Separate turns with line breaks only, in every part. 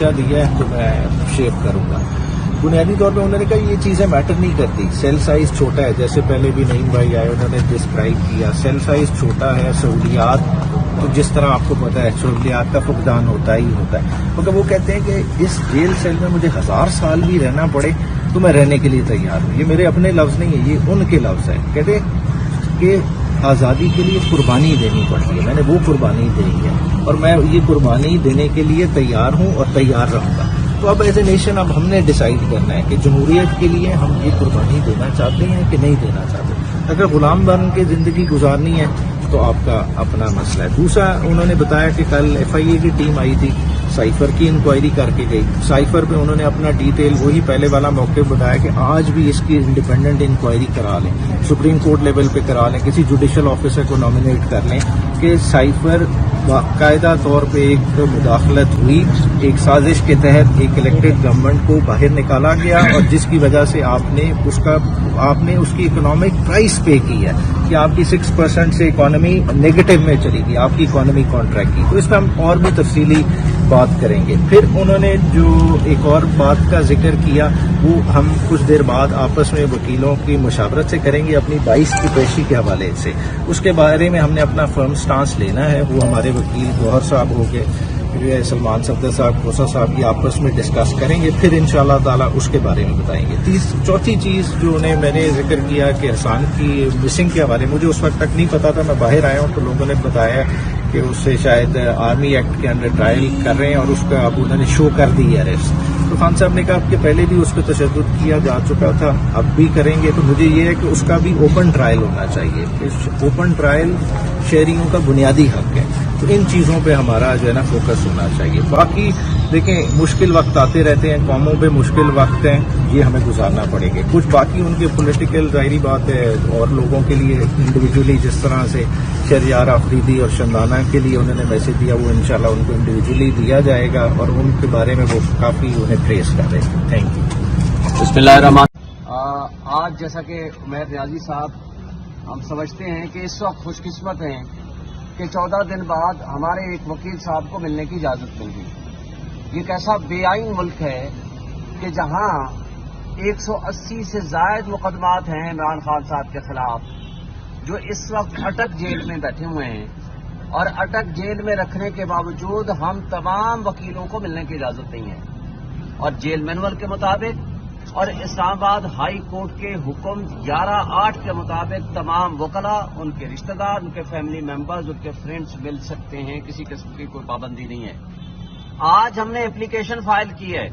दिया है तो मैं शेयर करूंगा। बुनियादी तौर पे उन्होंने कहा ये चीज़ें मैटर नहीं करती, सेल साइज छोटा है, जैसे पहले भी नईम भाई आए उन्होंने डिस्क्राइब किया, सेल साइज छोटा है, सहूलियात तो जिस तरह आपको पता है सहूलियात का फुकदान होता ही होता है। तो वो कहते हैं कि इस जेल सेल में मुझे 1000 साल भी रहना पड़े तो मैं रहने के लिए तैयार हूँ। ये मेरे अपने लफ्ज़ नहीं है, ये उनके लफ्ज़ हैं। कहते कि आज़ादी के लिए कुर्बानी देनी पड़ती है, मैंने वो कुर्बानी दी है और मैं ये कुर्बानी देने के लिए तैयार हूँ और तैयार रहूँगा। तो अब एज ए नेशन अब हमने डिसाइड करना है कि जमहूरियत के लिए हम ये कुर्बानी देना चाहते हैं कि नहीं देना चाहते। अगर गुलाम बन के ज़िंदगी गुजारनी है तो आपका अपना मसला है। दूसरा उन्होंने बताया कि कल FIA की टीम आई थी, साइफर की इंक्वायरी करके गई। साइफर पे उन्होंने अपना डिटेल वही पहले वाला मौके बताया कि आज भी इसकी इंडिपेंडेंट इंक्वायरी करा लें, सुप्रीम कोर्ट लेवल पे करा लें, किसी जुडिशल ऑफिसर को नॉमिनेट कर लें कि साइफर बाकायदा तौर पे एक मुदाखलत हुई, एक साजिश के तहत एक इलेक्टेड गवर्नमेंट को बाहर निकाला गया और जिसकी वजह से आपने उसकी इकोनॉमिक प्राइस पे की है कि आपकी 6% से इकोनॉमी नेगेटिव में चली गई, आपकी इकोनॉमी कॉन्ट्रैक्ट की। तो इस पर हम और भी तफसीली बात करेंगे। फिर उन्होंने जो एक और बात का जिक्र किया वो हम कुछ देर बाद आपस में वकीलों की मुशावरत से करेंगे अपनी 22 की पेशी के हवाले से। उसके बारे में हमने अपना फर्म स्टांस लेना है, वो हमारे वकील गौहर साहब हो गए, सलमान सफदर साहब, खोसा साहब की आपस में डिस्कस करेंगे, फिर इंशाअल्लाह ताला उसके बारे में बताएंगे। चौथी चीज़ जो मैंने जिक्र किया कि एहसान की मिसिंग के हवाले, मुझे उस वक्त तक नहीं पता था, मैं बाहर आया हूँ तो लोगों ने बताया कि उससे शायद आर्मी एक्ट के अंडर ट्रायल कर रहे हैं और उसका अब उन्होंने शो कर दी है अरेस्ट। तो खान साहब ने कहा कि पहले भी उस पर तशद्दुद किया जा चुका था, अब भी करेंगे। तो मुझे ये है कि उसका भी ओपन ट्रायल होना चाहिए, इस ओपन ट्रायल शहरियों का बुनियादी हक है। तो इन चीज़ों पे हमारा जो है ना फोकस होना चाहिए। बाकी देखें मुश्किल वक्त आते रहते हैं, कौमों पे मुश्किल वक्त हैं, ये हमें गुजारना पड़ेगा। कुछ बाकी उनके पॉलिटिकल जाहिर बात है और लोगों के लिए इंडिविजुअली जिस तरह से शहरयार आफरीदी और शंदाना के लिए उन्होंने मैसेज दिया वो इंशाल्लाह उनको इंडिविजुअली दिया जाएगा और उनके बारे में वो काफ़ी उन्हें ट्रेस कर रहे हैं। Thank you.
बिस्मिल्लाहिर्रहमान। आज जैसा कि उमैर रियाजी साहब, हम समझते हैं कि इस वक्त खुशकिस्मत हैं कि 14 दिन बाद हमारे एक वकील साहब को मिलने की इजाज़त मिल गई। ये एक ऐसा बेआईन मुल्क है कि जहां 180 से ज़ायद मुकदमात हैं इमरान खान साहब के खिलाफ, जो इस वक्त अटक जेल में बैठे हुए हैं और अटक जेल में रखने के बावजूद हम तमाम वकीलों को मिलने की इजाज़त नहीं है। और जेल मैनुअल के मुताबिक और इस्लामाबाद हाई कोर्ट के हुक्म 11/8 के मुताबिक तमाम वकला, उनके रिश्तेदार, उनके फैमिली मेंबर्स, उनके फ्रेंड्स मिल सकते हैं, किसी किस्म की कोई पाबंदी नहीं है। आज हमने एप्लीकेशन फाइल की है,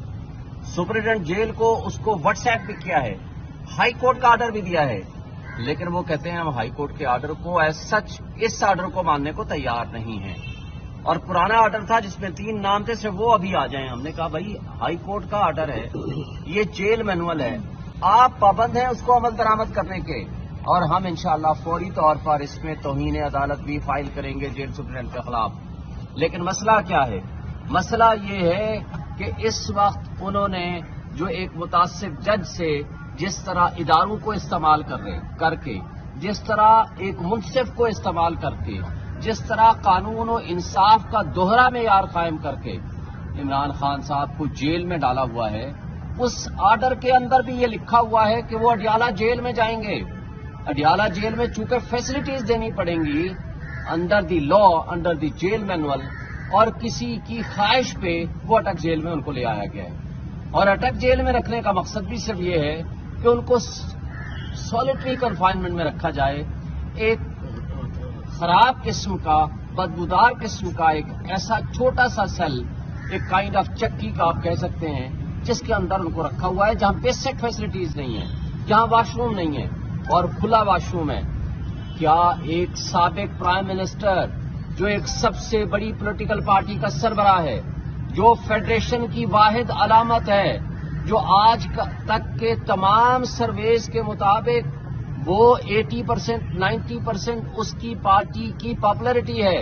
सुपरिटेंडेंट जेल को उसको व्हाट्सएप भी किया है, हाई कोर्ट का आर्डर भी दिया है, लेकिन वो कहते हैं हम हाई कोर्ट के आर्डर को एज सच इस आर्डर को मानने को तैयार नहीं है। और पुराना आर्डर था जिसमें 3 नाम थे, सिर्फ वो अभी आ जाएं। हमने कहा भाई हाई कोर्ट का आर्डर है, ये जेल मैनुअल है, आप पाबंद हैं उसको अमल दरामद करने के, और हम इंशाअल्लाह फौरी तौर पर इसमें तौहीन अदालत भी फाइल करेंगे जेल सुपरिटेंडेंट के खिलाफ। लेकिन मसला क्या है? मसला ये है कि इस वक्त उन्होंने जो एक मुतासिब जज से जिस तरह इदारों को इस्तेमाल करके, जिस तरह एक मुंसिफ को इस्तेमाल करके, जिस तरह कानून और इंसाफ का दोहरा मेयार कायम करके इमरान खान साहब को जेल में डाला हुआ है, उस आर्डर के अंदर भी ये लिखा हुआ है कि वो अडियाला जेल में जाएंगे। अडियाला जेल में चूंकि फैसिलिटीज देनी पड़ेंगी under the law, under the jail manual, और किसी की ख्वाहिश पे वो अटक जेल में उनको ले आया गया है। और अटक जेल में रखने का मकसद भी सिर्फ ये है कि उनको सॉलिटरी कन्फाइनमेंट में रखा जाए, एक खराब किस्म का, बदबूदार किस्म का एक ऐसा छोटा सा सेल, एक काइंड ऑफ चक्की का आप कह सकते हैं, जिसके अंदर उनको रखा हुआ है, जहां बेसिक फैसिलिटीज नहीं है, जहां वॉशरूम नहीं है और खुला वॉशरूम है। क्या एक साबिक प्राइम मिनिस्टर, जो एक सबसे बड़ी पॉलिटिकल पार्टी का सरबराह है, जो फेडरेशन की वाहिद अलामत है, जो आज तक के तमाम सर्वेस के मुताबिक वो 80% 90% उसकी पार्टी की पॉपुलैरिटी है,